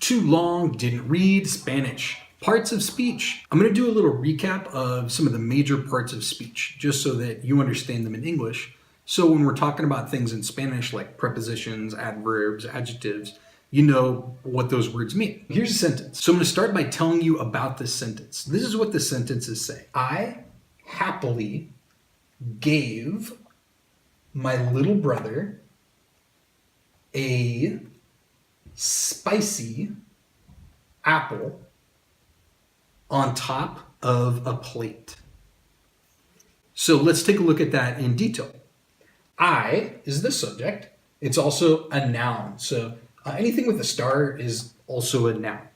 Too long, didn't read, Spanish. Parts of speech. I'm going to do a little recap of some of the major parts of speech, just so that you understand them in English. So when we're talking about things in Spanish like prepositions, adverbs, adjectives, you know what those words mean. Here's a sentence. So I'm going to start by telling you about this sentence. This is what the sentences say. I happily gave my little brother a spicy apple on top of a plate. So let's take a look at that in detail. I is the subject. It's also a noun. So anything with a star is also a noun.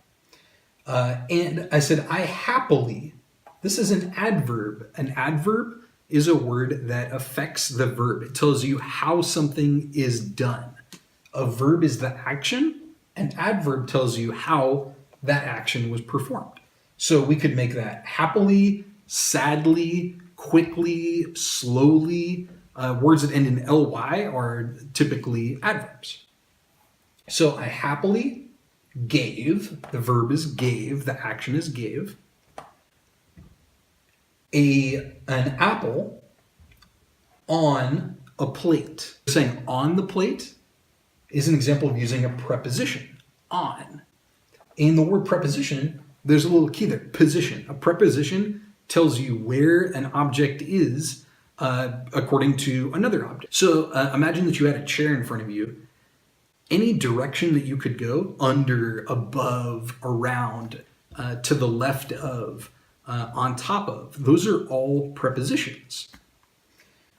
And I said, I happily. This is an adverb. An adverb is a word that affects the verb. It tells you how something is done. A verb is the action. An adverb tells you how that action was performed. So we could make that happily, sadly, quickly, slowly. Words that end in ly are typically adverbs. So I happily gave, the verb is gave, the action is gave, an apple on a plate. Saying on the plate is an example of using a preposition, on. In the word preposition, there's a little key there, position. A preposition tells you where an object is according to another object. So imagine that you had a chair in front of you. Any direction that you could go, under, above, around, to the left of, on top of, those are all prepositions.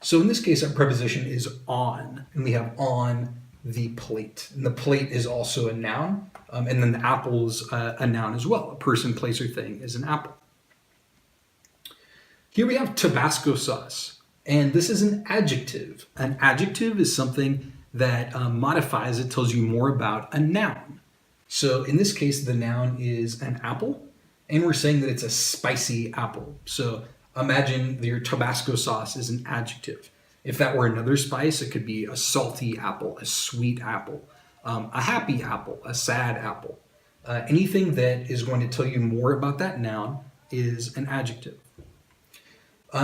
So in this case, our preposition is on, and we have on the plate. And the plate is also a noun, and then the apple's a noun as well. A person, place, or thing is an apple. Here we have Tabasco sauce, and this is an adjective. An adjective is something that modifies, it tells you more about a noun. So in this case, the noun is an apple, and we're saying that it's a spicy apple. So imagine your Tabasco sauce is an adjective. If that were another spice, it could be a salty apple, a sweet apple, a happy apple, a sad apple. Anything that is going to tell you more about that noun is an adjective.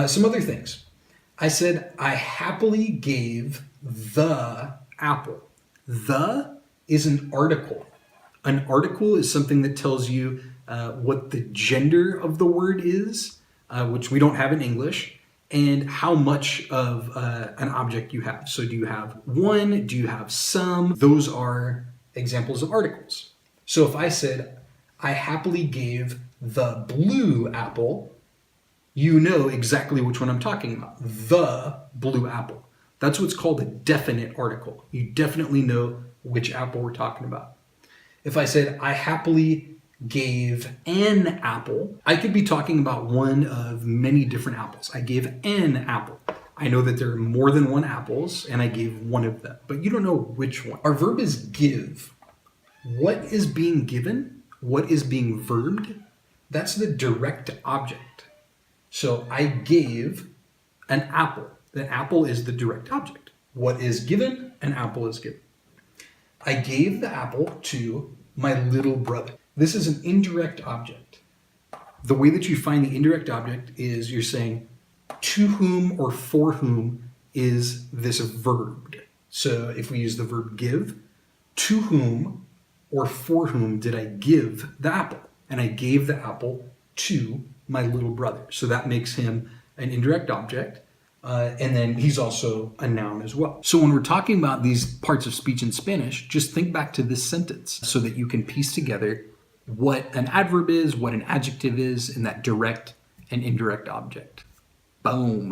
Some other things. I said, I happily gave the apple. The is an article. An article is something that tells you what the gender of the word is, which we don't have in English, and how much of an object you have. So do you have one? Do you have some? Those are examples of articles. So if I said, I happily gave the blue apple, you know exactly which one I'm talking about. The blue apple. That's what's called a definite article. You definitely know which apple we're talking about. If I said, I happily gave an apple, I could be talking about one of many different apples. I gave an apple. I know that there are more than one apples, and I gave one of them, but you don't know which one. Our verb is give. What is being given? What is being verbed? That's the direct object. So I gave an apple. The apple is the direct object. What is given? An apple is given. I gave the apple to my little brother. This is an indirect object. The way that you find the indirect object is you're saying to whom or for whom is this verb. So if we use the verb give, to whom or for whom did I give the apple? And I gave the apple to my little brother. So that makes him an indirect object. And then he's also a noun as well. So when we're talking about these parts of speech in Spanish, just think back to this sentence so that you can piece together what an adverb is, what an adjective is, and that direct and indirect object. Boom.